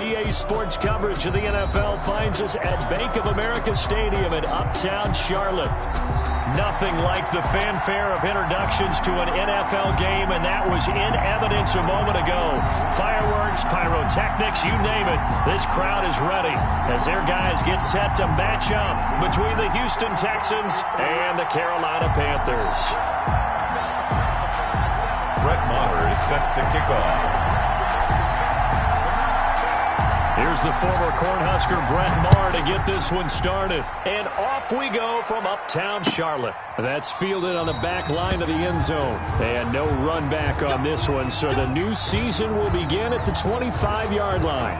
EA Sports coverage of the NFL finds us at Bank of America Stadium in Uptown Charlotte. Nothing like the fanfare of introductions to an NFL game, and that was in evidence a moment ago. Fireworks, pyrotechnics, you name it. This crowd is ready as their guys get set to match up between the Houston Texans and the Carolina Panthers. Brett Maher is set to kick off. Here's the former Cornhusker Brett Maher to get this one started. And off we go from Uptown Charlotte. That's fielded on the back line of the end zone. And no run back on this one, so the new season will begin at the 25-yard line.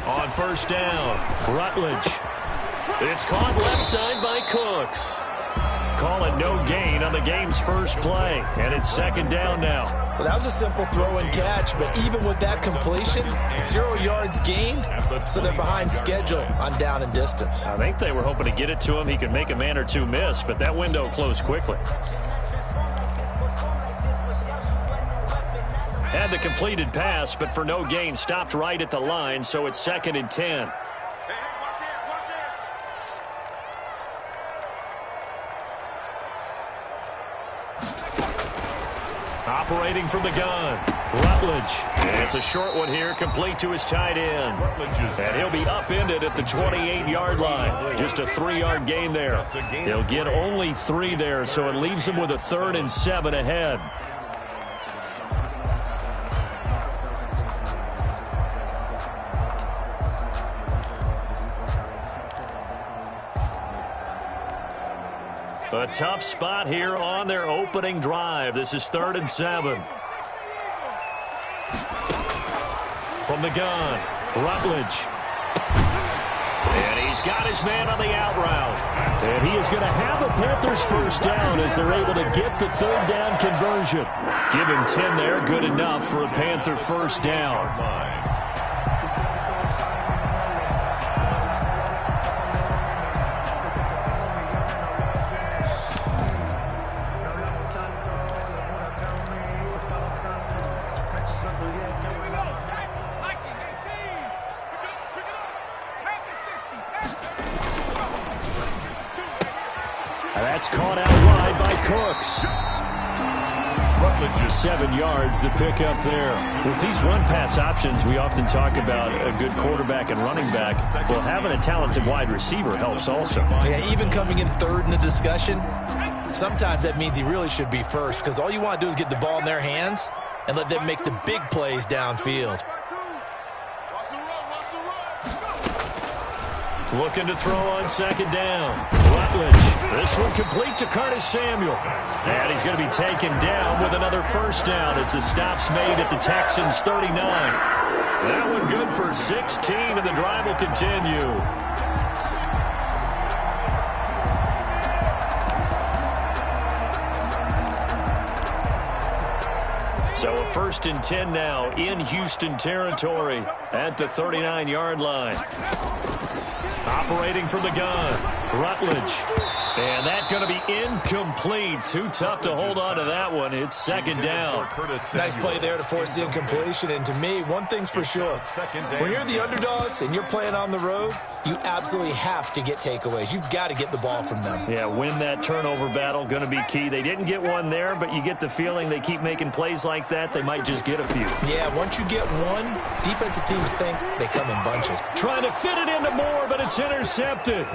On first down, Rutledge. It's caught left side by Cooks. Call it no gain on the game's first play, and it's second down now. Well, that was a simple throw and catch, but even with that completion, 0 yards gained, so they're behind schedule on down and distance. I think they were hoping to get it to him. He could make a man or two miss, but that window closed quickly. Had the completed pass, but for no gain, stopped right at the line, so it's second and 10. Operating from the gun, Rutledge. And it's a short one here, complete to his tight end. And he'll be upended at the 28-yard line. Just a 3-yard gain there. He'll get only 3 there, so it leaves him with a 3rd and 7 ahead. A tough spot here on their opening drive. This is 3rd and 7. From the gun, Rutledge. And he's got his man on the out route. And he is going to have a Panthers first down as they're able to get the 3rd down conversion. Give him 10 there, good enough for a Panther first down. That's caught out wide by Cooks. 7 yards, the pickup there. With these run-pass options, we often talk about a good quarterback and running back. Well, having a talented wide receiver helps also. Yeah, even coming in 3rd in the discussion, sometimes that means he really should be first, because all you want to do is get the ball in their hands and let them make the big plays downfield. Looking to throw on second down. Rutledge. This one complete to Curtis Samuel. And he's going to be taken down with another first down as the stop's made at the Texans' 39. That one good for 16, and the drive will continue. So a 1st and 10 now in Houston territory at the 39-yard line. Operating from the gun, Rutledge. And that's going to be incomplete. Too tough to hold on to that one. It's second down. Nice play there to force the incompletion. And to me, one thing's for sure. When you're the underdogs and you're playing on the road, you absolutely have to get takeaways. You've got to get the ball from them. Yeah, win that turnover battle, going to be key. They didn't get one there, but you get the feeling they keep making plays like that, they might just get a few. Yeah, once you get one, defensive teams think they come in bunches. Trying to fit it into Moore, but it's intercepted.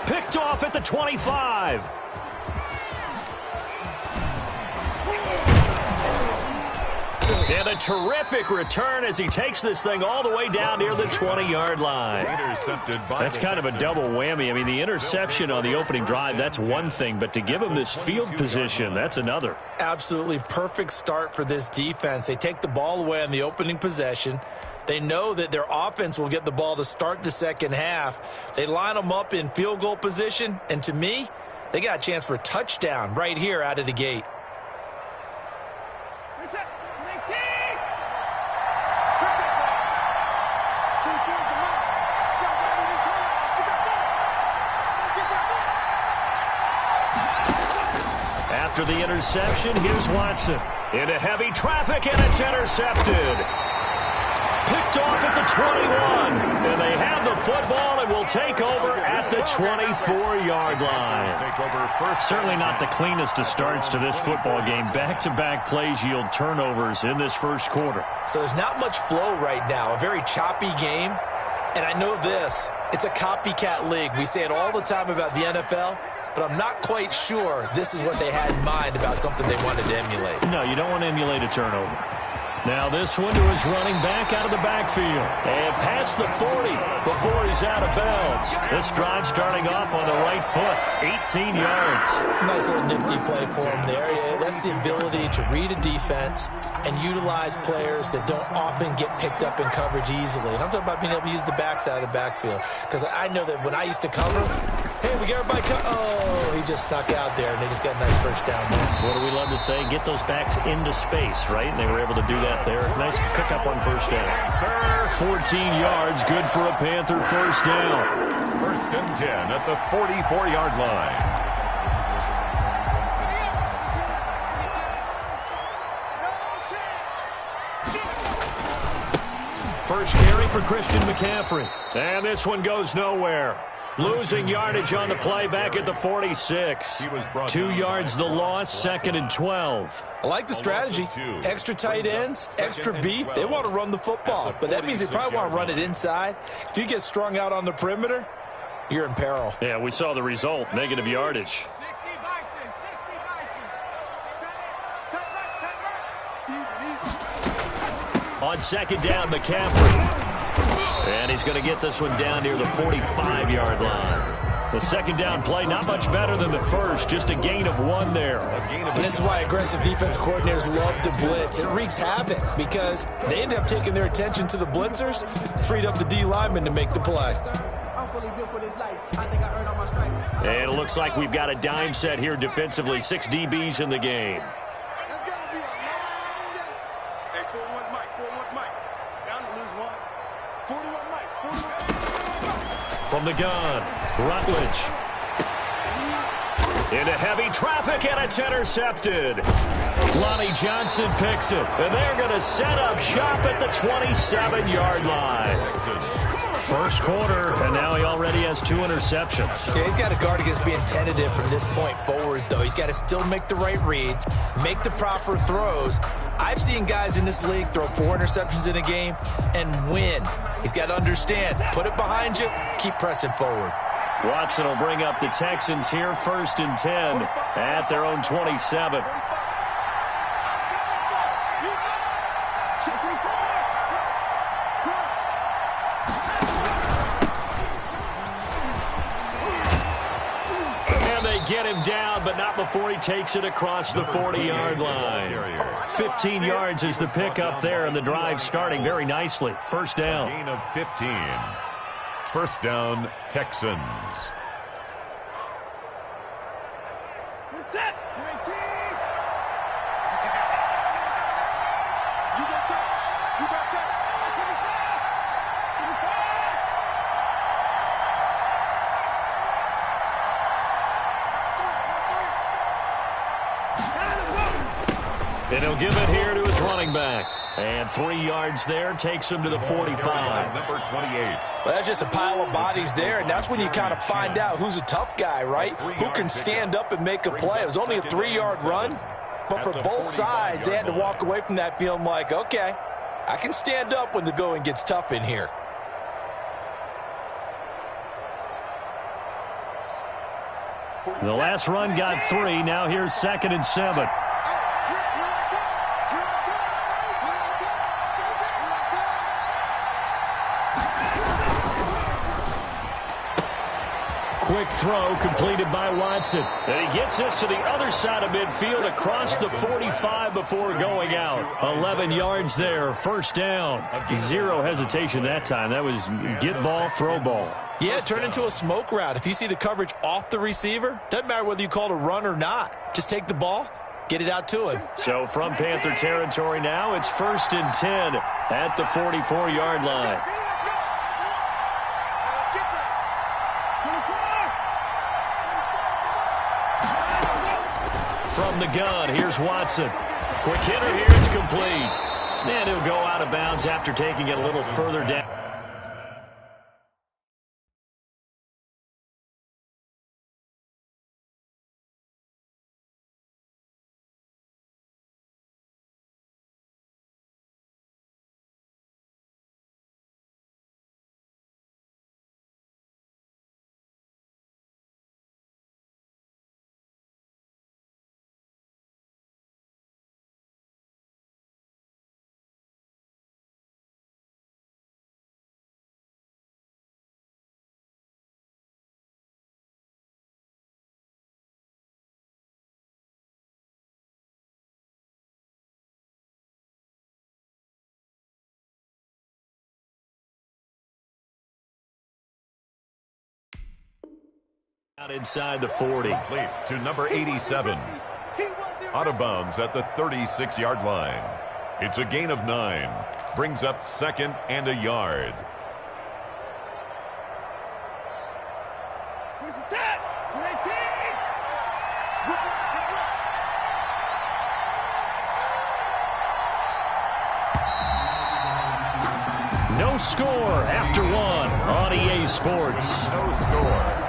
Picked off at the 25. And a terrific return as he takes this thing all the way down near the 20-yard line. That's kind of a double whammy. I mean, the interception on the opening drive, that's one thing, but to give him this field position, that's another. Absolutely perfect start for this defense. They take the ball away on the opening possession. They know that their offense will get the ball to start the second half. They line them up in field goal position, and to me, they got a chance for a touchdown right here out of the gate. After the interception, here's Watson. Into heavy traffic, and it's intercepted. Picked off at the 21. And they have the football and will take over at the 24-yard line. Certainly not the cleanest of starts to this football game. Back-to-back plays yield turnovers in this first quarter. So there's not much flow right now. A very choppy game. And I know this. It's a copycat league. We say it all the time about the NFL, but I'm not quite sure this is what they had in mind about something they wanted to emulate. No, you don't want to emulate a turnover. Now this one to his running back out of the backfield. And past the 40 before he's out of bounds. This drive starting off on the right foot. 18 yards. Nice little nifty play for him there. Yeah, that's the ability to read a defense and utilize players that don't often get picked up in coverage easily. And I'm talking about being able to use the backs out of the backfield. Because I know that when I used to cover, hey, we got everybody oh, he just snuck out there, and they just got a nice first down there. What do we love to say? Get those backs into space, right? And they were able to do that there. Nice pickup on first down. 14 yards, good for a Panther first down. First and 10 at the 44-yard line. First carry for Christian McCaffrey. And this one goes nowhere. Losing yardage on the play back at the 46. 2 yards the loss, second and 12. I like the strategy. Extra tight ends, extra beef. They want to run the football, but that means they probably want to run it inside. If you get strung out on the perimeter, you're in peril. Yeah, we saw the result, negative yardage. On second down, McCaffrey. And he's going to get this one down near the 45-yard line. The second down play, not much better than the first, just a gain of 1 there. And this is why aggressive defense coordinators love to blitz. It wreaks havoc because they end up taking their attention to the blitzers, freed up the D lineman to make the play. And it looks like we've got a dime set here defensively. 6 DBs in the game. From the gun, Rutledge. Into heavy traffic, and it's intercepted. Lonnie Johnson picks it, and they're going to set up shop at the 27-yard line. First quarter, and now he already has 2 interceptions. Yeah, he's got to guard against being tentative from this point forward, though. He's got to still make the right reads, make the proper throws. I've seen guys in this league throw 4 interceptions in a game and win. He's got to understand, put it behind you, keep pressing forward. Watson will bring up the Texans here, first and 10 at their own 27. Get him down, but not before he takes it across the 40-yard line. 15 yards is the pickup there, and the drive starting very nicely. First down. Gain of 15. First down, Texans. And he'll give it here to his running back. And 3 yards there takes him to the 45. Number 28. Well, that's just a pile of bodies there, and that's when you kind of find out who's a tough guy, right? Who can stand up and make a play. It was only a 3-yard run, but for both sides, they had to walk away from that feeling like, okay, I can stand up when the going gets tough in here. The last run got 3. Now here's second and 7. throw completed by Watson. And he gets this to the other side of midfield across the 45 before going out. 11 yards there, first down. Zero hesitation that time. That was get ball, throw ball. Yeah, it turned into a smoke route. If you see the coverage off the receiver, doesn't matter whether you call it a run or not. Just take the ball, get it out to him. So from Panther territory now, it's 1st and 10 at the 44-yard line. From the gun, here's Watson. Quick hitter here, it's complete. And he'll go out of bounds after taking it a little further down. Out inside the 40. Complete to number 87. Out of bounds at the 36-yard line. It's a gain of 9. Brings up 2nd and a yard. No score after 1 on EA Sports. No score.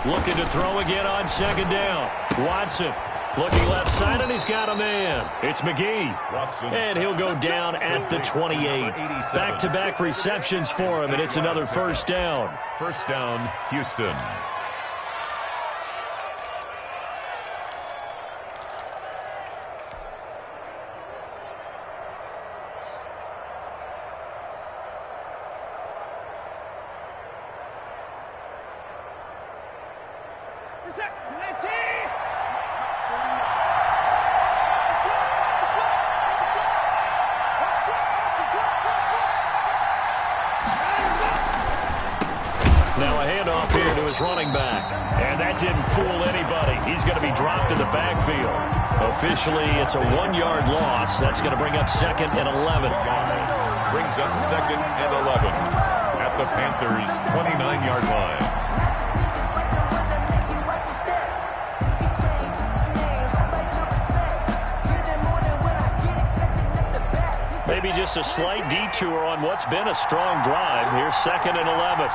Looking to throw again on 2nd down. Watson looking left side, and he's got a man. It's McGee. And he'll go down at the 28. Back-to-back receptions for him, and it's another first down. First down, Houston. Running back. And that didn't fool anybody. He's going to be dropped in the backfield. Officially, it's a 1-yard loss. That's going to bring up 2nd and 11. Brings up 2nd and 11 at the Panthers' 29-yard line. Maybe just a slight detour on what's been a strong drive. Here's 2nd and 11.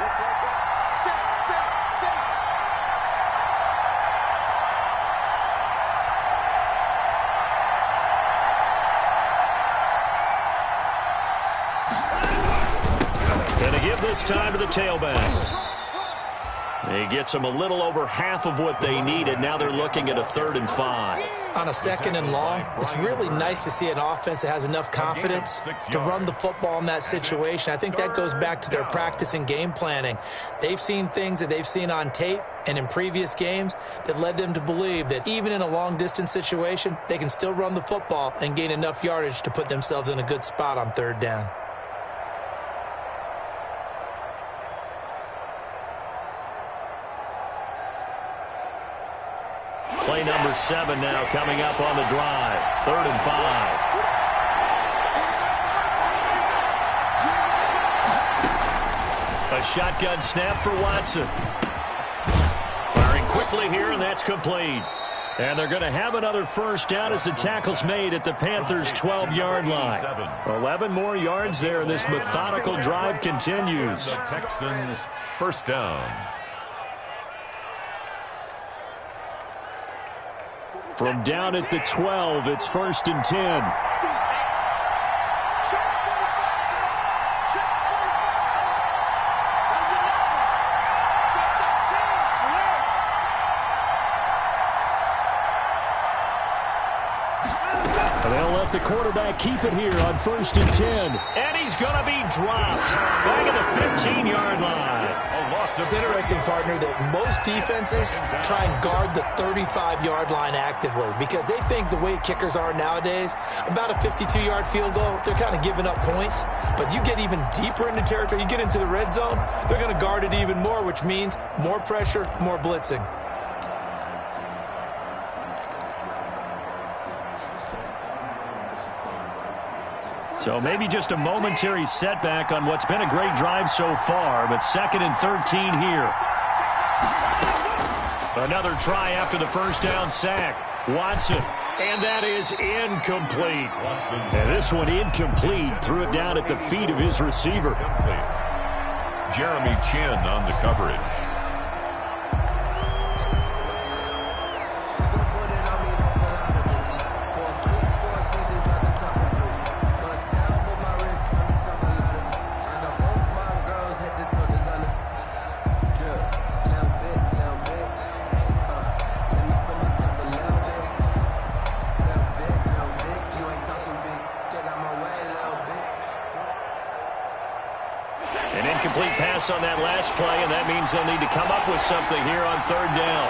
This time to the tailback. He gets them a little over half of what they needed. Now they're looking at a 3rd and 5. On a 2nd and long, it's really nice to see an offense that has enough confidence to run the football in that situation. I think that goes back to their practice and game planning. They've seen things that they've seen on tape and in previous games that led them to believe that even in a long-distance situation, they can still run the football and gain enough yardage to put themselves in a good spot on 3rd down. Play number 7 now coming up on the drive. 3rd and 5. A shotgun snap for Watson. Firing quickly here, and that's complete. And they're going to have another first down as the tackle's made at the Panthers' 12-yard line. 11 more yards there, and this methodical drive continues. The Texans, first down. From down at the 12, it's 1st and 10. the quarterback keep it here on 1st and 10. And he's going to be dropped back at the 15-yard line. It's interesting, partner, that most defenses try and guard the 35-yard line actively because they think the way kickers are nowadays, about a 52-yard field goal, they're kind of giving up points. But you get even deeper into territory, you get into the red zone, they're going to guard it even more, which means more pressure, more blitzing. So maybe just a momentary setback on what's been a great drive so far, but 2nd and 13 here. Another try after the first down sack. Watson, and that is incomplete. And this one incomplete. Threw it down at the feet of his receiver. Jeremy Chin on the coverage. Incomplete pass on that last play, and that means they'll need to come up with something here on 3rd down.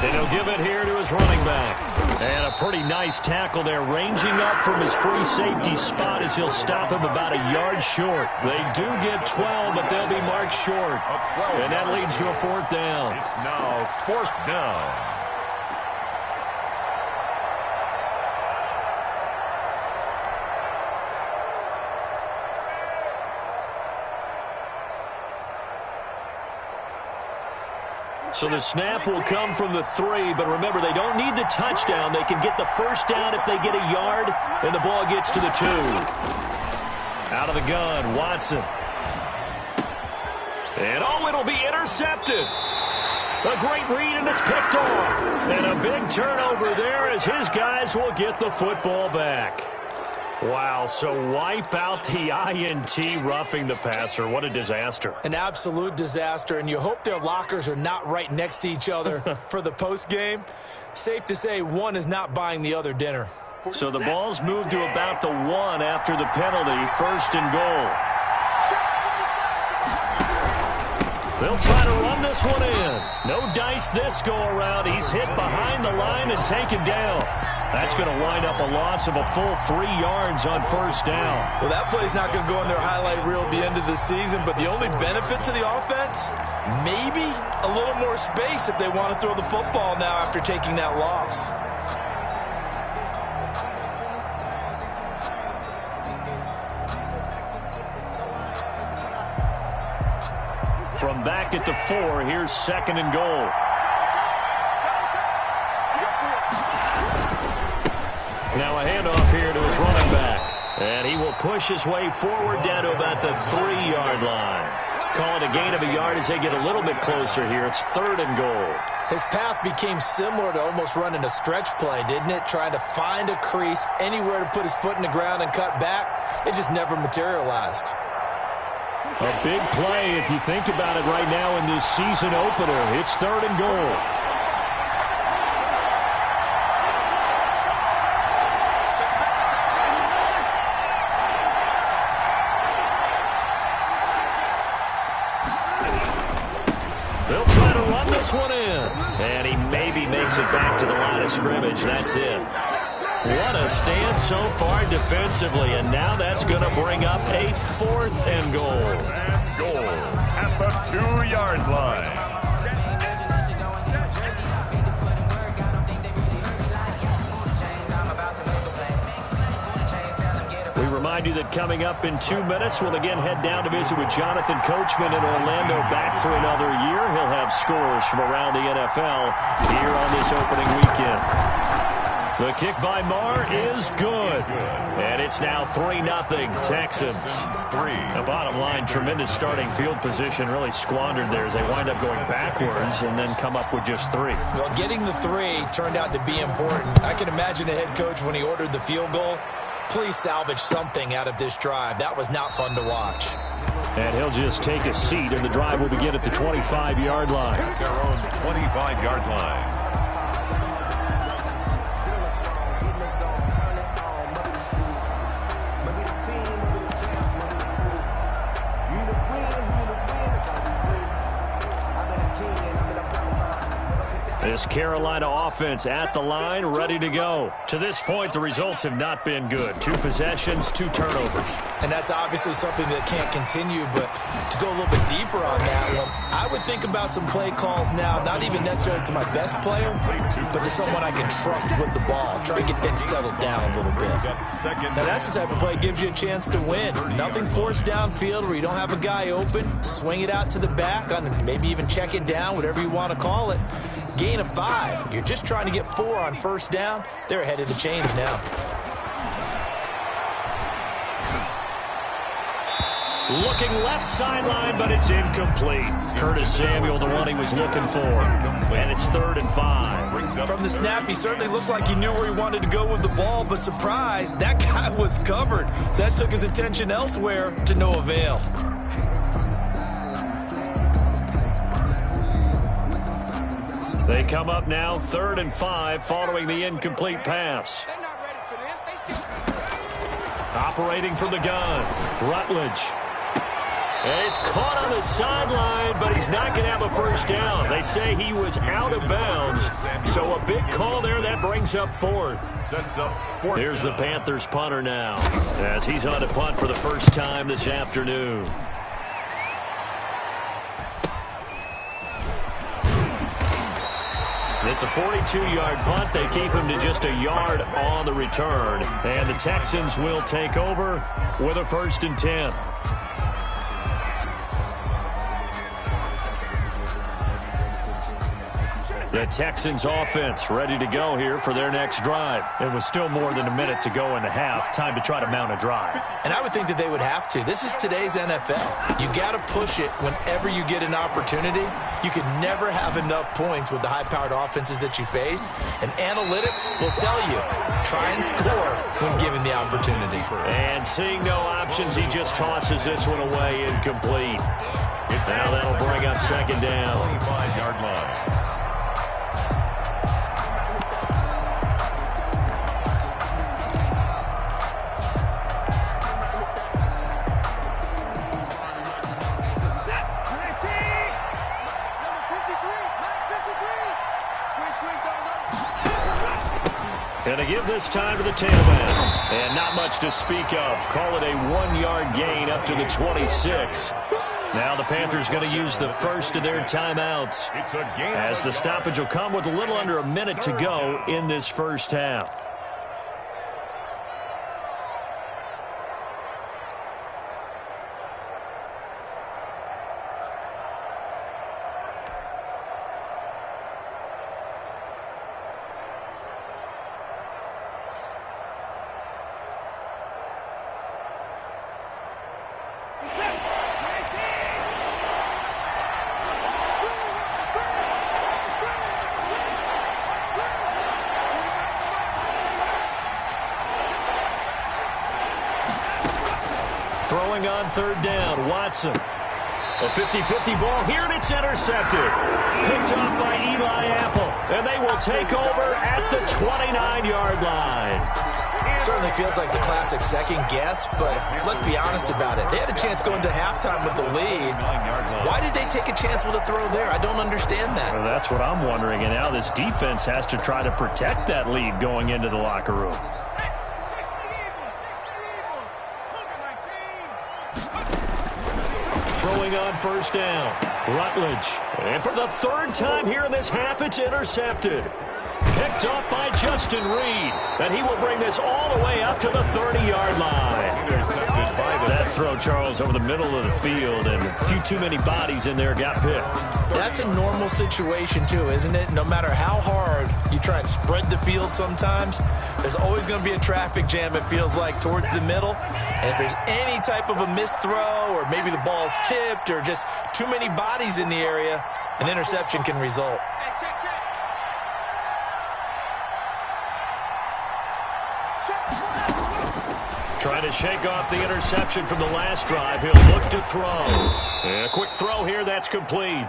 And he'll give it here to his running back. And a pretty nice tackle there, ranging up from his free safety spot as he'll stop him about a yard short. They do get 12, but they'll be marked short. And that leads to a 4th down. It's now 4th down. So the snap will come from the 3, but remember, they don't need the touchdown. They can get the first down if they get a yard, and the ball gets to the 2. Out of the gun, Watson. And, oh, it'll be intercepted. A great read, and it's picked off. And a big turnover there as his guys will get the football back. Wow, so wipe out the INT, roughing the passer. What a disaster. An absolute disaster, and you hope their lockers are not right next to each other for the postgame. Safe to say one is not buying the other dinner. So the ball's moved to about the 1 after the penalty, 1st and goal. They'll try to run this one in. No dice this go-around. He's hit behind the line and taken down. That's going to wind up a loss of a full 3 yards on 1st down. Well, that play's not going to go in their highlight reel at the end of the season, but the only benefit to the offense, maybe a little more space if they want to throw the football now after taking that loss. From back at the 4, here's 2nd and goal. Now a handoff here to his running back. And he will push his way forward down to about the 3-yard line. Call it a gain of a yard as they get a little bit closer here. It's 3rd and goal. His path became similar to almost running a stretch play, didn't it? Trying to find a crease, anywhere to put his foot in the ground and cut back. It just never materialized. A big play if you think about it right now in this season opener. It's 3rd and goal. They'll try to run this one in. And he maybe makes it back to the line of scrimmage. That's it. What a stand so far defensively. And now that's going to bring up a 4th and goal. And goal at the 2-yard line. We remind you that coming up in 2 minutes, we'll again head down to visit with Jonathan Coachman in Orlando, back for another year. He'll have scores from around the NFL here on this opening weekend. The kick by Marr is good. And it's now 3-0 Texans. The bottom line, tremendous starting field position, really squandered there as they wind up going backwards and then come up with just 3. Well, getting the 3 turned out to be important. I can imagine the head coach when he ordered the field goal. Please salvage something out of this drive. That was not fun to watch. And he'll just take a seat, and the drive will begin at the 25-yard line. At their own 25-yard line. This Carolina offense at the line, ready to go. To this point, the results have not been good. 2 possessions, 2 turnovers. And that's obviously something that can't continue, but to go a little bit deeper on that one, I would think about some play calls now, not even necessarily to my best player, but to someone I can trust with the ball. Try and get things settled down a little bit. Now, that's the type of play that gives you a chance to win. Nothing forced downfield where you don't have a guy open. Swing it out to the back, on maybe even check it down, whatever you want to call it. Gain of 5. You're just trying to get 4 on first down. They're ahead of the chains now. Looking left sideline, but it's incomplete. Curtis Samuel, the one he was looking for. And it's 3rd and 5. From the snap, he certainly looked like he knew where he wanted to go with the ball, but surprise, that guy was covered. So that took his attention elsewhere to no avail. They come up now 3rd and 5 following the incomplete pass. Operating from the gun, Rutledge. And he's caught on the sideline, but he's not going to have a first down. They say he was out of bounds. So a big call there that brings up 4th. Here's the Panthers punter now as he's on to punt for the first time this afternoon. It's a 42-yard punt. They keep him to just a yard on the return. And the Texans will take over with a 1st and 10. The Texans offense ready to go here for their next drive. It was still more than a minute to go in the half. Time to try to mount a drive. And I would think that they would have to. This is today's NFL. You got to push it whenever you get an opportunity. You can never have enough points with the high-powered offenses that you face. And analytics will tell you, try and score when given the opportunity. And seeing no options, he just tosses this one away incomplete. Now that'll bring up 2nd down. 25-yard line. And to give this time to the tailback. And not much to speak of. Call it a 1-yard gain up to the 26. Now the Panthers going to use the first of their timeouts, as the stoppage will come with a little under a minute to go in this first half. Throwing on 3rd down, Watson. A 50-50 ball here, and it's intercepted. Picked off by Eli Apple, and they will take over at the 29-yard line. Certainly feels like the classic second guess, but let's be honest about it. They had a chance going to halftime with the lead. Why did they take a chance with a throw there? I don't understand that. Well, that's what I'm wondering, and now this defense has to try to protect that lead going into the locker room. Throwing on 1st down, Rutledge. And for the 3rd time here in this half, it's intercepted. Picked up by Justin Reed. And he will bring this all the way up to the 30-yard line. That throw, Charles, over the middle of the field, and a few too many bodies in there got picked. That's a normal situation, too, isn't it? No matter how hard you try and spread the field sometimes, there's always going to be a traffic jam, it feels like, towards the middle. And if there's any type of a missed throw, or maybe the ball's tipped, or just too many bodies in the area, an interception can result. Trying to shake off the interception from the last drive. He'll look to throw. And a quick throw here, that's complete.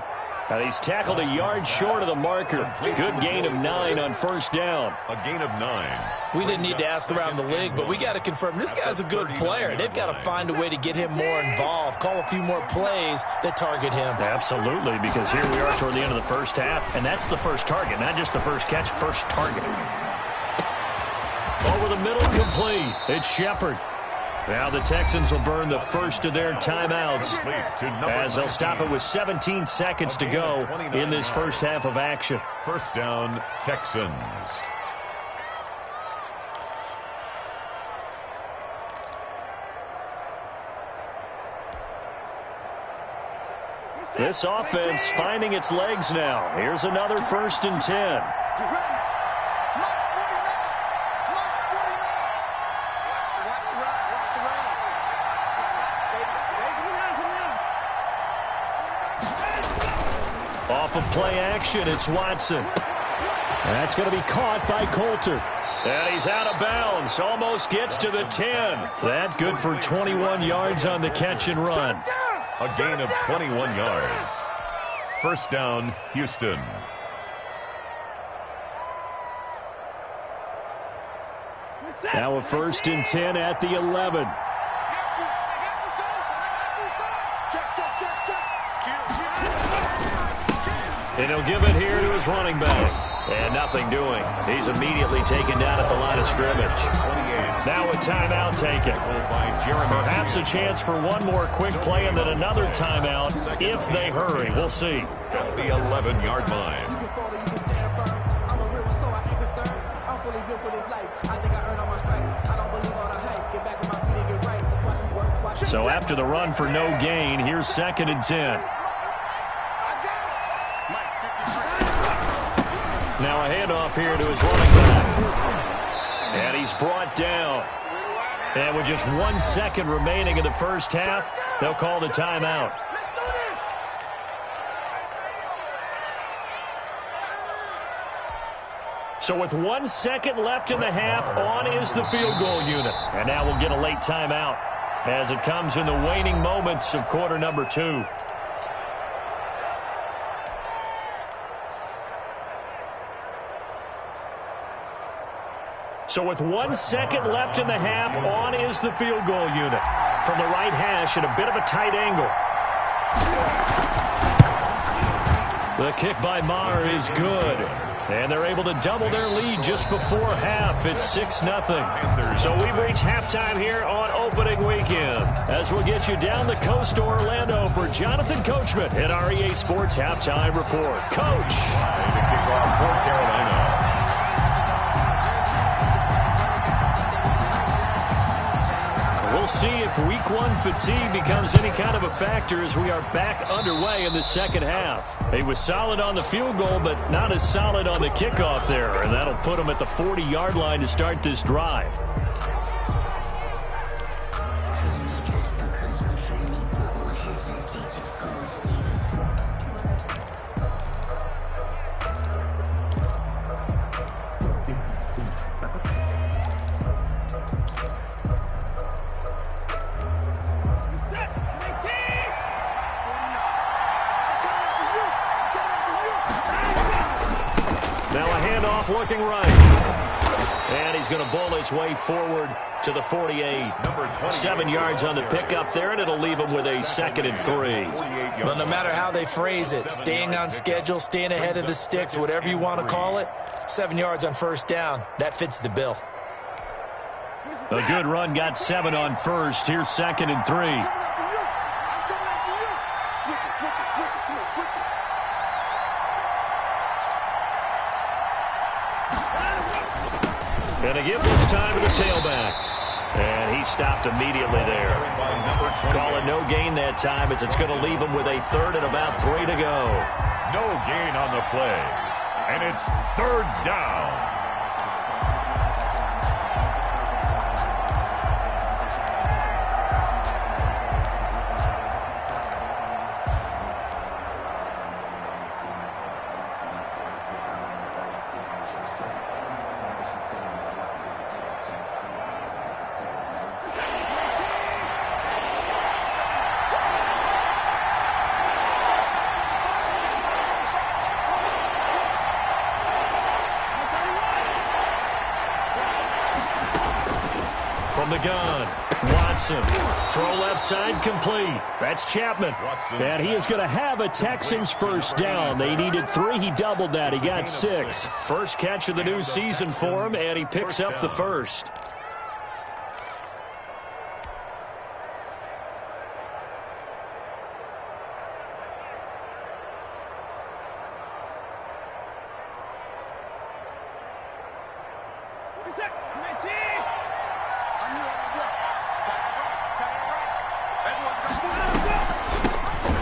And he's tackled a yard short of the marker. Good gain of 9 on first down. A gain of 9. We didn't need to ask around the league, but we got to confirm this guy's a good player. They've got to find a way to get him more involved, call a few more plays that target him. Absolutely, because here we are toward the end of the first half, and that's the first target, not just the first catch, first target. Over the middle, complete. It's Shepard. Now the Texans will burn the first of their timeouts as they'll stop it with 17 seconds to go in this first half of action. First down, Texans. This offense finding its legs now. Here's another 1st and 10. Off of play action, it's Watson. That's going to be caught by Coulter. And he's out of bounds. Almost gets to the 10. That good for 21 yards on the catch and run. A gain of 21 yards. First down, Houston. Now a 1st and 10 at the 11. And he'll give it here to his running back. And nothing doing. He's immediately taken down at the line of scrimmage. Now a timeout taken. Perhaps a chance for one more quick play and then another timeout if they hurry. We'll see. At the 11-yard line. So after the run for no gain, here's 2nd and 10. Now a handoff here to his running back. And he's brought down. And with just 1 second remaining in the first half, they'll call the timeout. So with 1 second left in the half, on is the field goal unit. And now we'll get a late timeout as it comes in the waning moments of quarter number 2. So with 1 second left in the half, on is the field goal unit. From the right hash at a bit of a tight angle. The kick by Maher is good. And they're able to double their lead just before half. It's 6-0. So we've reached halftime here on opening weekend. As we'll get you down the coast to Orlando for Jonathan Coachman at our EA Sports Halftime Report. Coach. The kickoff for Carolina. We'll see if week 1 fatigue becomes any kind of a factor as we are back underway in the second half. He was solid on the field goal, but not as solid on the kickoff there, and that'll put him at the 40-yard line to start this drive. Looking right. And he's going to bowl his way forward to the 48. 7 yards on the pickup there, and it'll leave him with a 2nd and 3. Well, no matter how they phrase it, staying on schedule, staying ahead of the sticks, whatever you want to call it, 7 yards on first down, that fits the bill. A good run got 7 on first. Here's 2nd and 3. And a give this time to the tailback. And he stopped immediately there. Call it no gain that time as it's going to leave him with a 3rd and about 3 to go. No gain on the play. And it's 3rd down. From the gun, Watson. Throw left side complete. That's Chapman. And he is going to have a Texans first down. They needed 3. He doubled that. He got 6. First catch of the new season for him, and he picks up the first.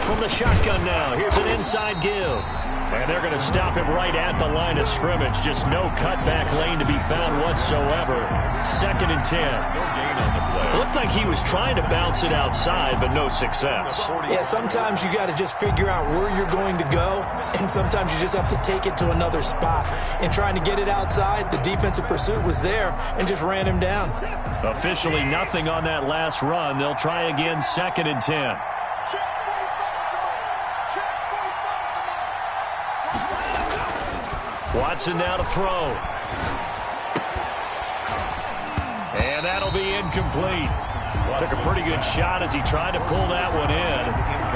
From the shotgun now, here's an inside give. And they're going to stop him right at the line of scrimmage. Just no cutback lane to be found whatsoever. 2nd and 10. No gain on the play. Looked like he was trying to bounce it outside, but no success. Yeah, sometimes you got to just figure out where you're going to go, and sometimes you just have to take it to another spot. And trying to get it outside, the defensive pursuit was there and just ran him down. Officially nothing on that last run. They'll try again, 2nd and 10. Watson now to throw. And that'll be incomplete. Took a pretty good shot as he tried to pull that one in.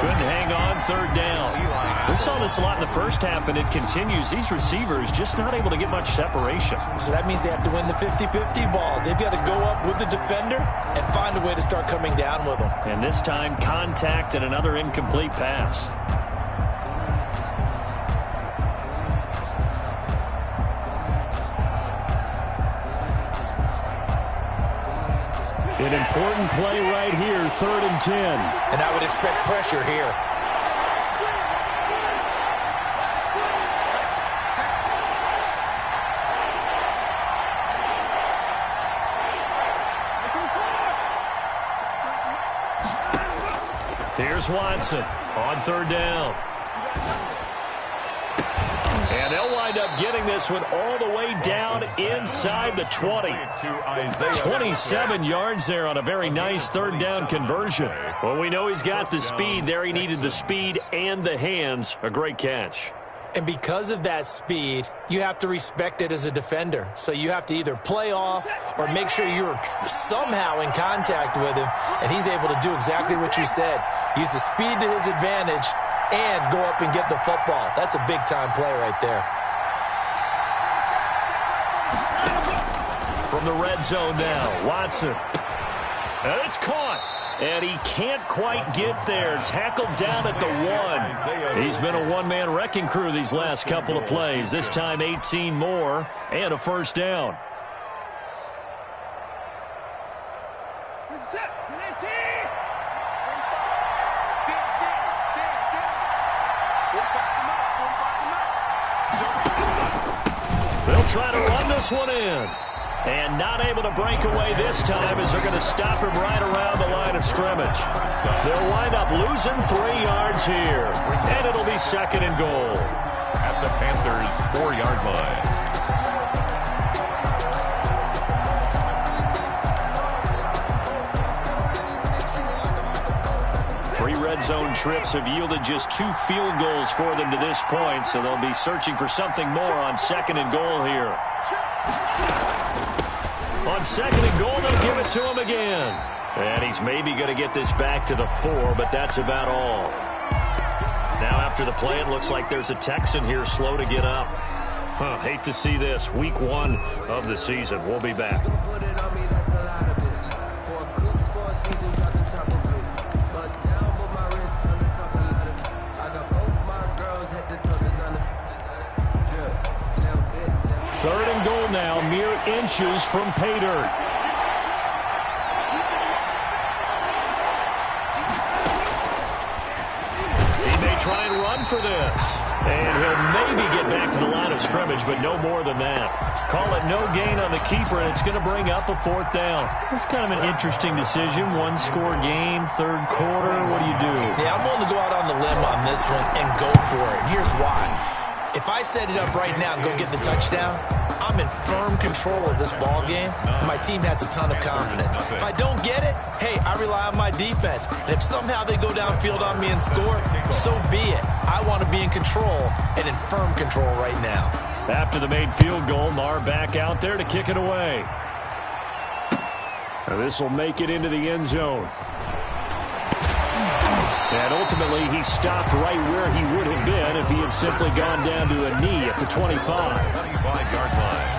Couldn't hang on, 3rd down. We saw this a lot in the first half, and it continues. These receivers just not able to get much separation. So that means they have to win the 50-50 balls. They've got to go up with the defender and find a way to start coming down with them. And this time, contact and another incomplete pass. An important play right here, 3rd and 10. And I would expect pressure here. Here's Watson on 3rd down. And they'll wind up getting this one all the way down inside the 20. 27 yards there on a very nice 3rd down conversion. Well, we know he's got the speed there. He needed the speed and the hands. A great catch. And because of that speed, you have to respect it as a defender. So you have to either play off or make sure you're somehow in contact with him, and he's able to do exactly what you said. Use the speed to his advantage and go up and get the football. That's a big-time play right there. From the red zone now, Watson. And it's caught. And he can't quite get there. Tackled down at the 1. He's been a one-man wrecking crew these last couple of plays. This time 18 more and a first down. They'll try to run this one in. And not able to break away this time as they're going to stop him right around the line of scrimmage. They'll wind up losing 3 yards here. And it'll be 2nd and goal. At the Panthers' 4-yard line. Three red zone trips have yielded just 2 field goals for them to this point, so they'll be searching for something more on 2nd and goal here. On 2nd and goal, they'll give it to him again. And he's maybe going to get this back to the 4, but that's about all. Now after the play, it looks like there's a Texan here slow to get up. Hate to see this. Week 1 of the season. We'll be back. Third and goal now, mere inches from pay dirt. He may try and run for this. And he'll maybe get back to the line of scrimmage, but no more than that. Call it no gain on the keeper, and it's going to bring up a 4th down. It's kind of an interesting decision. 1-score game, 3rd quarter. What do you do? Yeah, I'm willing to go out on the limb on this one and go for it. And here's why. If I set it up right now and go get the touchdown, I'm in firm control of this ball game, and my team has a ton of confidence. If I don't get it, hey, I rely on my defense. And if somehow they go downfield on me and score, so be it. I want to be in control and in firm control right now. After the made field goal, Marr back out there to kick it away. This will make it into the end zone. And ultimately, he stopped right where he would have been if he had simply gone down to a knee at the 25. 25-yard line.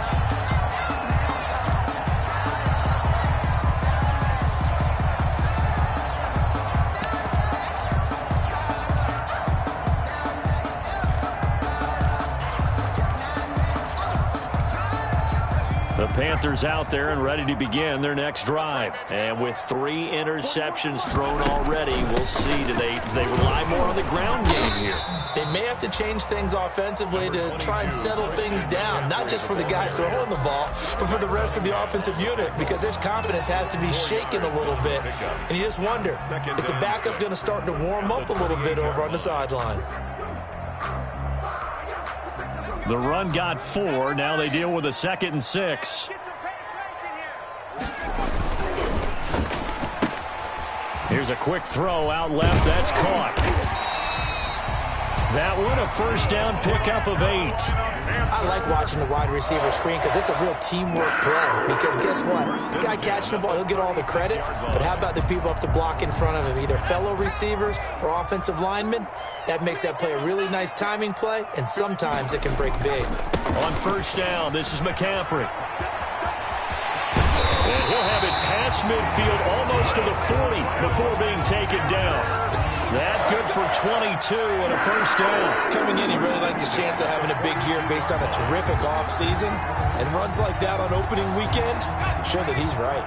The Panthers out there and ready to begin their next drive. And with 3 interceptions thrown already, we'll see. Do they rely more on the ground game here? They may have to change things offensively to try and settle things down, not just for the guy throwing the ball, but for the rest of the offensive unit, because their confidence has to be shaken a little bit. And you just wonder, is the backup going to start to warm up a little bit over on the sideline? The run got 4. Now they deal with a 2nd and 6. Here's a quick throw out left. That's caught. That one a first down pickup of 8. I like watching the wide receiver screen because it's a real teamwork play. Because guess what? The guy catching the ball, he'll get all the credit. But how about the people up to block in front of him? Either fellow receivers or offensive linemen. That makes that play a really nice timing play, and sometimes it can break big. On first down, this is McCaffrey. And he'll have it past midfield almost to the 40 before being taken down. That good for 22 and a first down. Coming in, he really likes his chance of having a big year based on a terrific offseason. And runs like that on opening weekend show that he's right.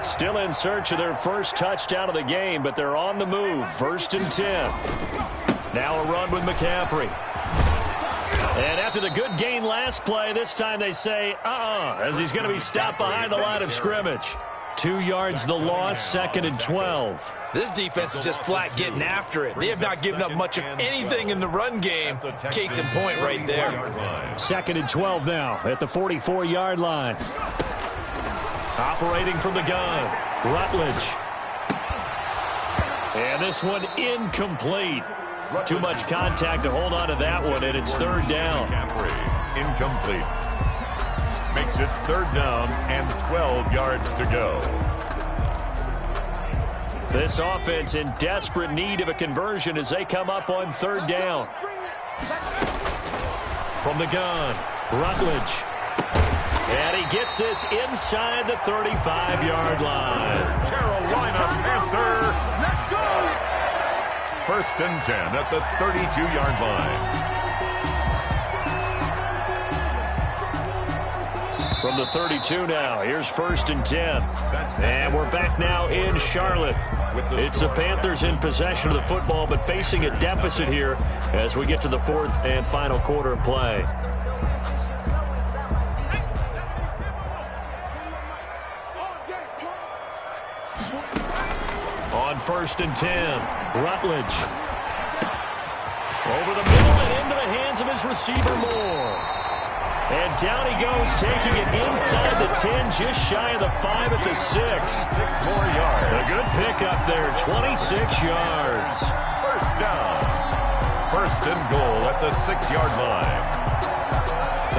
Still in search of their first touchdown of the game, but they're on the move. 1st and 10. Now a run with McCaffrey. And after the good gain last play, this time they say, as he's going to be stopped behind the line of scrimmage. 2 yards the loss, 2nd and 12. This defense is just flat getting after it. They have not given up much of anything in the run game. Case in point right there. 2nd and 12 now at the 44-yard line. Operating from the gun, Rutledge. And this one incomplete. Too much contact to hold on to that one, and it's 3rd down. Incomplete. Makes it 3rd down and 12 yards to go. This offense in desperate need of a conversion as they come up on 3rd down. From the gun, Rutledge. And he gets this inside the 35-yard line. Carolina Panther. Let's go! 1st and 10 at the 32-yard line. From the 32 now, here's 1st and 10. And we're back now in Charlotte. It's the Panthers in possession of the football, but facing a deficit here as we get to the 4th and final quarter of play. On 1st and 10, Rutledge. Over the middle and into the hands of his receiver Moore. And down he goes, taking it inside the 10, just shy of the 5 at the 6. 6 more yards. A good pickup there, 26 yards. First down. 1st and goal at the 6-yard line.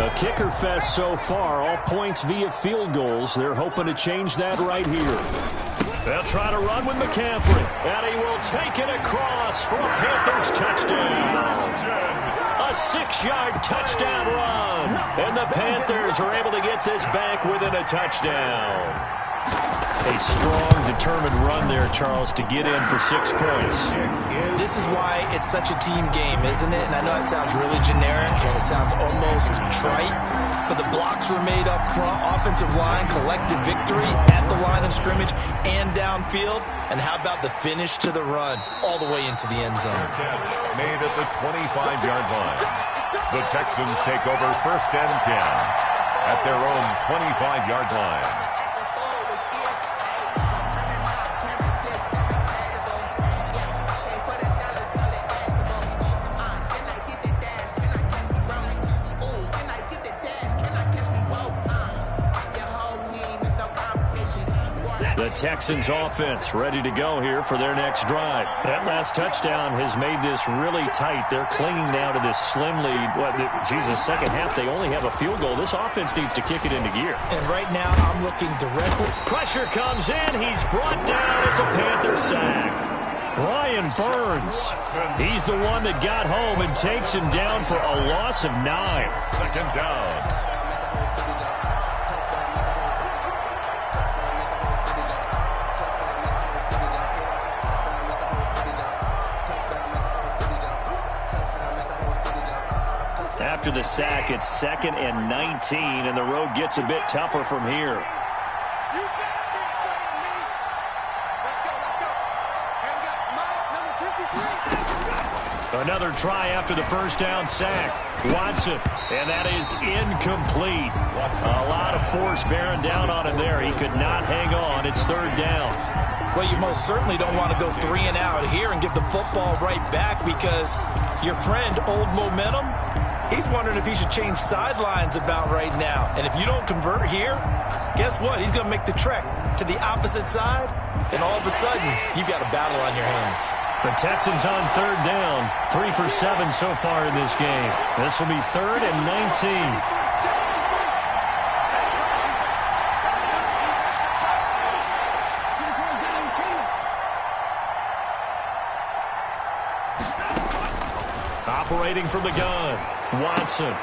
A kicker fest so far, all points via field goals. They're hoping to change that right here. They'll try to run with McCaffrey, and he will take it across for a Panthers touchdown. A 6-yard touchdown run, and the Panthers are able to get this back within a touchdown. A strong, determined run there, Charles, to get in for 6 points. This is why it's such a team game, isn't it? And I know it sounds really generic, and it sounds almost trite, but the blocks were made up front, offensive line, collective victory at the line of scrimmage and downfield. And how about the finish to the run all the way into the end zone? Made at the 25-yard line. The Texans take over 1st and 10 at their own 25-yard line. The Texans offense ready to go here for their next drive. That last touchdown has made this really tight. They're clinging now to this slim lead. Second half, they only have a field goal. This offense needs to kick it into gear. And right now, I'm looking directly. Pressure comes in. He's brought down. It's a Panther sack. Brian Burns. He's the one that got home and takes him down for a loss of 9. Second down. After the sack, it's 2nd and 19, and the road gets a bit tougher from here. Another try after the first down sack. Watson, and that is incomplete. A lot of force bearing down on him there. He could not hang on. It's 3rd down. Well, you most certainly don't want to go 3 and out here and give the football right back because your friend, Old Momentum, he's wondering if he should change sidelines about right now. And if you don't convert here, guess what? He's going to make the trek to the opposite side, and all of a sudden, you've got a battle on your hands. The Texans on 3rd down. 3 for 7 so far in this game. This will be 3rd and 19. Operating from the gun, Watson.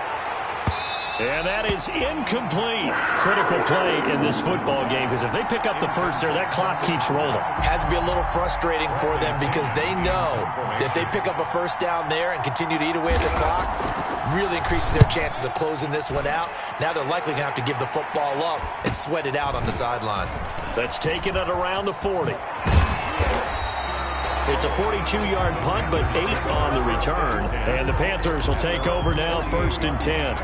And that is incomplete. Critical play in this football game because if they pick up the first there, that clock keeps rolling. Has to be a little frustrating for them because they know that if they pick up a first down there and continue to eat away at the clock, really increases their chances of closing this one out. Now they're likely going to have to give the football up and sweat it out on the sideline. That's taking it around the 40. It's a 42-yard punt, but 8 on the return. And the Panthers will take over now, 1st and 10.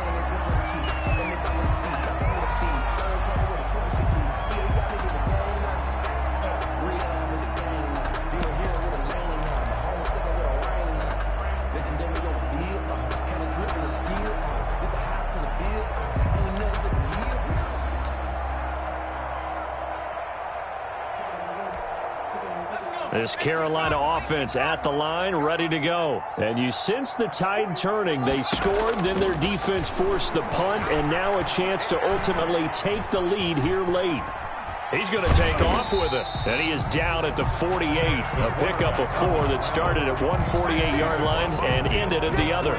This Carolina offense at the line, ready to go. And you sense the tide turning. They scored, then their defense forced the punt, and now a chance to ultimately take the lead here late. He's going to take off with it. And he is down at the 48. A pickup of 4 that started at one 48-yard line and ended at the other.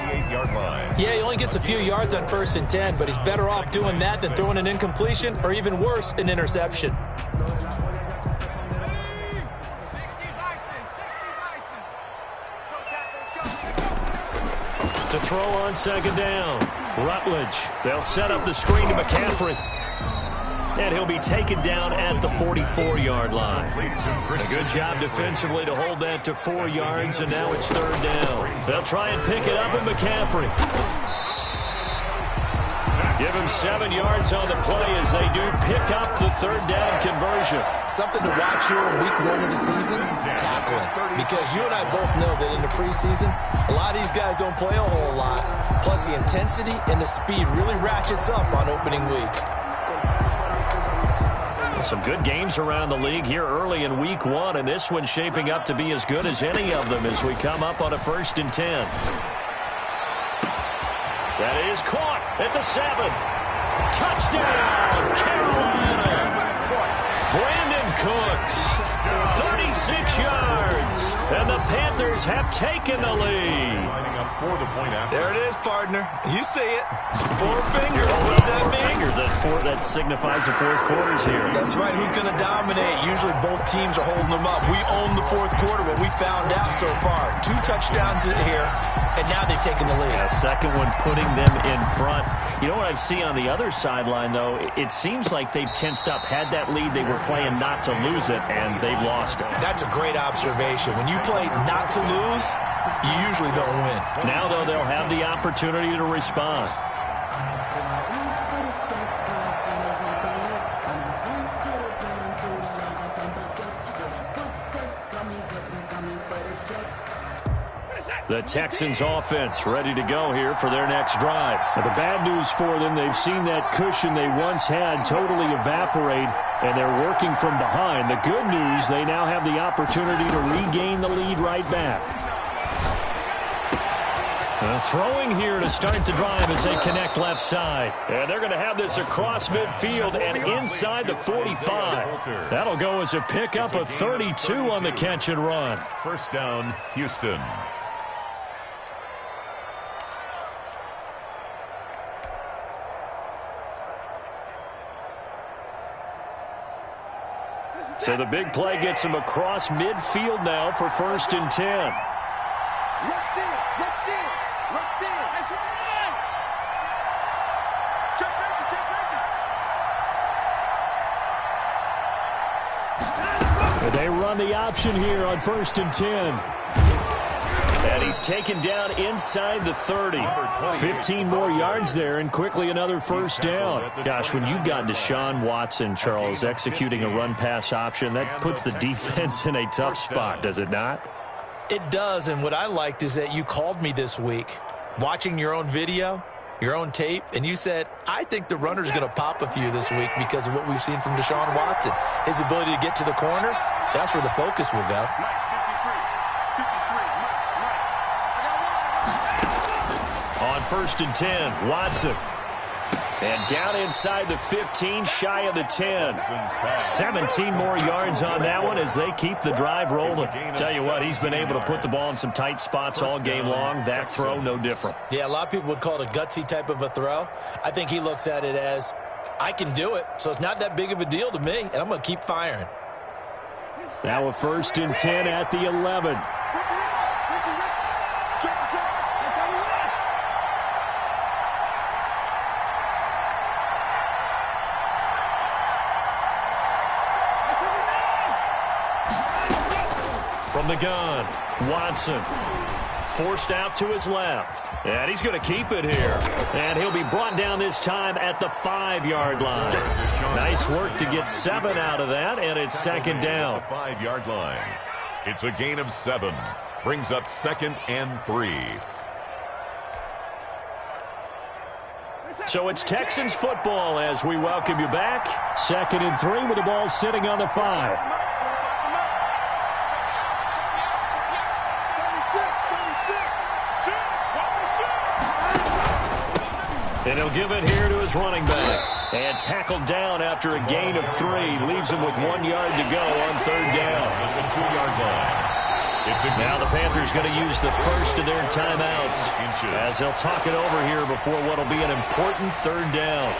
Yeah, he only gets a few yards on 1st and 10, but he's better off doing that than throwing an incompletion or even worse, an interception. To throw on 2nd down. Rutledge. They'll set up the screen to McCaffrey. And he'll be taken down at the 44-yard line. A good job defensively to hold that to 4 yards, and now it's 3rd down. They'll try and pick it up with McCaffrey. Give him 7 yards on the play as they do pick up the 3rd down conversion. Something to watch here in week 1 of the season, tackling. Because you and I both know that in the preseason, a lot of these guys don't play a whole lot. Plus the intensity and the speed really ratchets up on opening week. Some good games around the league here early in week 1, and this one's shaping up to be as good as any of them as we come up on a 1st and 10. That is caught at the 7. Touchdown, Carolina. Brandon Cooks, 36 yards, and the Panthers have taken the lead. There it is, partner. You see it. 4 fingers. What does that mean? Fingers. That signifies the 4th quarter's here. That's right. Who's going to dominate? Usually both teams are holding them up. We own the 4th quarter, what we found out so far. 2 touchdowns here, and now they've taken the lead. A second one putting them in front. You know what I see on the other sideline, though? It seems like they've tensed up. Had that lead, they were playing not to lose it, and they've lost it. That's a great observation. When you play not to lose, you usually don't win. Now, though, they'll have the opportunity to respond. What is that? The Texans offense ready to go here for their next drive. Now, the bad news for them, they've seen that cushion they once had totally evaporate, and they're working from behind. The good news, they now have the opportunity to regain the lead right back. Throwing here to start the drive as they connect left side. And they're going to have this across midfield and inside the 45. That'll go as a pickup of 32 on the catch and run. First down, Houston. So the big play gets him across midfield now for 1st and 10. They run the option here on 1st and 10. And he's taken down inside the 30. 15 more yards there, and quickly another first down. Gosh, when you've got Deshaun Watson, Charles, executing a run-pass option, that puts the defense in a tough spot, does it not? It does, and what I liked is that you called me this week, watching your own video, your own tape, and you said, I think the runner's going to pop a few this week because of what we've seen from Deshaun Watson. His ability to get to the corner, that's where the focus will go. On 1st and 10, Watson. And down inside the 15, shy of the 10. 17 more yards on that one as they keep the drive rolling. Tell you what, he's been able to put the ball in some tight spots all game long. That throw, no different. Yeah, a lot of people would call it a gutsy type of a throw. I think he looks at it as, I can do it, so it's not that big of a deal to me, and I'm going to keep firing. Now a 1st and 10 at the 11. From the gun, Watson forced out to his left. And he's going to keep it here. And he'll be brought down this time at the 5-yard line. Nice work to get 7 out of that, and it's 2nd down. 5-yard line. It's a gain of 7. Brings up 2nd and 3. So it's Texans football as we welcome you back. 2nd and 3 with the ball sitting on the 5. And he'll give it here to his running back. And tackled down after a gain of 3. Leaves him with 1 yard to go on 3rd down. At the 2-yard line. Now the Panthers going to use the first of their timeouts as they'll talk it over here before what will be an important 3rd down.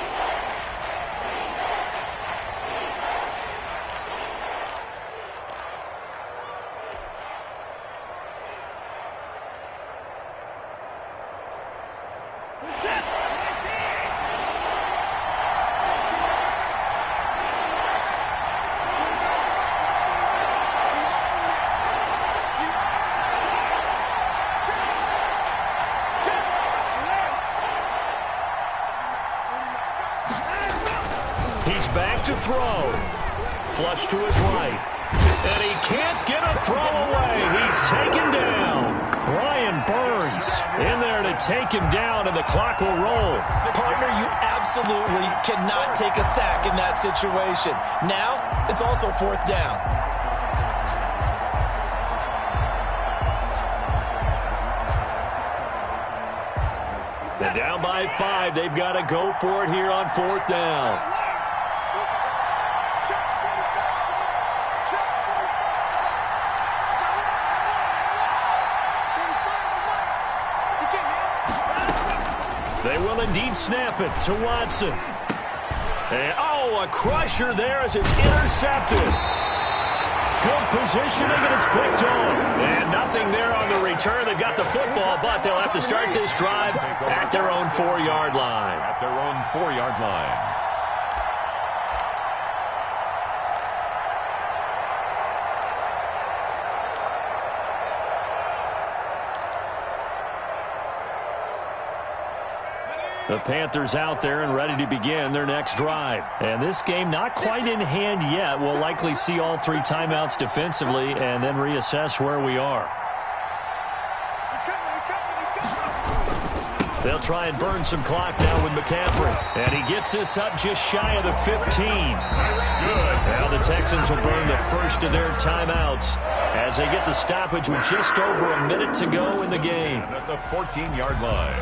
He's back to throw. Flush to his right. And he can't get a throw away. He's taken down. Brian Burns in there to take him down, and the clock will roll. Partner, you absolutely cannot take a sack in that situation. Now, it's also 4th down. They're down by 5. They've got to go for it here on 4th down. They will indeed snap it to Watson. And, a crusher there as it's intercepted. Good positioning, and it's picked off. And nothing there on the return. They've got the football, but they'll have to start this drive at their own 4-yard line. At their own 4-yard line. The Panthers out there and ready to begin their next drive. And this game not quite in hand yet. We'll likely see all 3 timeouts defensively and then reassess where we are. They'll try and burn some clock now with McCaffrey. And he gets this up just shy of the 15. Now the Texans will burn the first of their timeouts as they get the stoppage with just over a minute to go in the game. At the 14-yard line.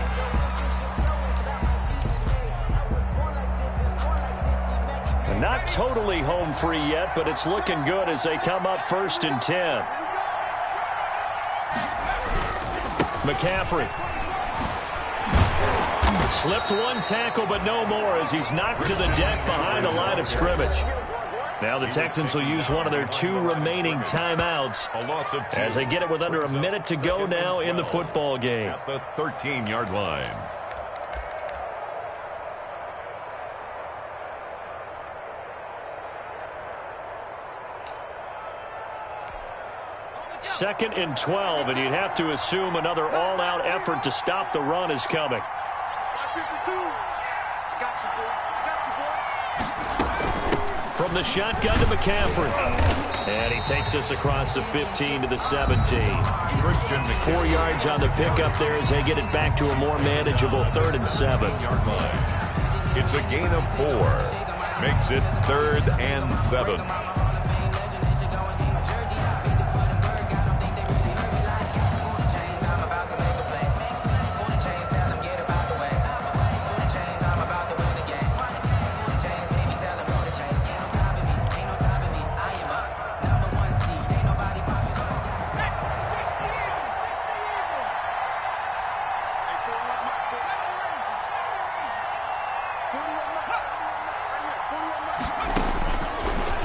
Not totally home free yet, but it's looking good as they come up 1st and 10. McCaffrey. Slipped one tackle, but no more as he's knocked to the deck behind the line of scrimmage. Now the Texans will use one of their 2 remaining timeouts A loss of 2. as they get it with under a minute to go now in the football game. At the 13-yard line. Second and 12, and you'd have to assume another all-out effort to stop the run is coming. From the shotgun to McCaffrey. And he takes us across the 15 to the 17. 4 yards on the pickup there as they get it back to a more manageable 3rd and 7. It's a gain of 4. Makes it 3rd and 7.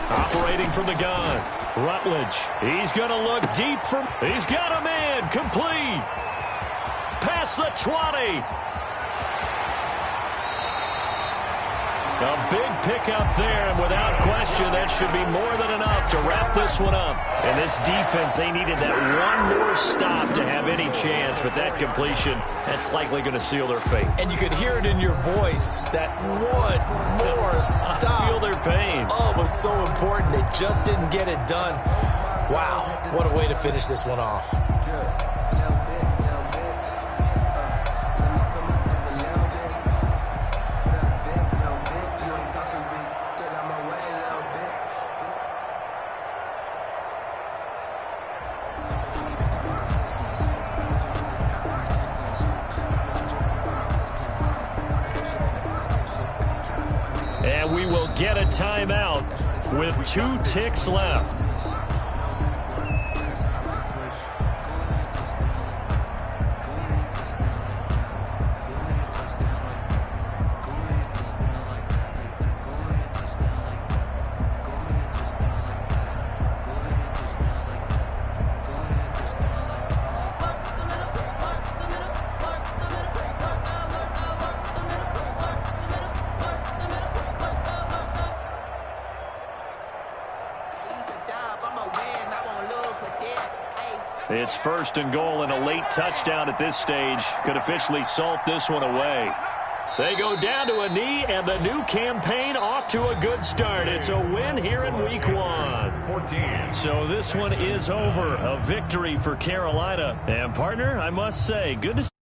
Operating from the gun, Rutledge. He's going to look deep from. He's got a man. Complete. Past the 20. A big pickup there, and without question, that should be more than enough to wrap this one up. And this defense, they needed that one more stop to have any chance, but that completion, that's likely going to seal their fate. And you could hear it in your voice, that one more stop. I feel their pain. Oh, it was so important. They just didn't get it done. Wow, what a way to finish this one off. And we will get a timeout with 2 ticks left. It's 1st and goal, and a late touchdown at this stage could officially salt this one away. They go down to a knee, and the new campaign off to a good start. It's a win here in Week 1. So this one is over. A victory for Carolina. And, partner, I must say, good to see.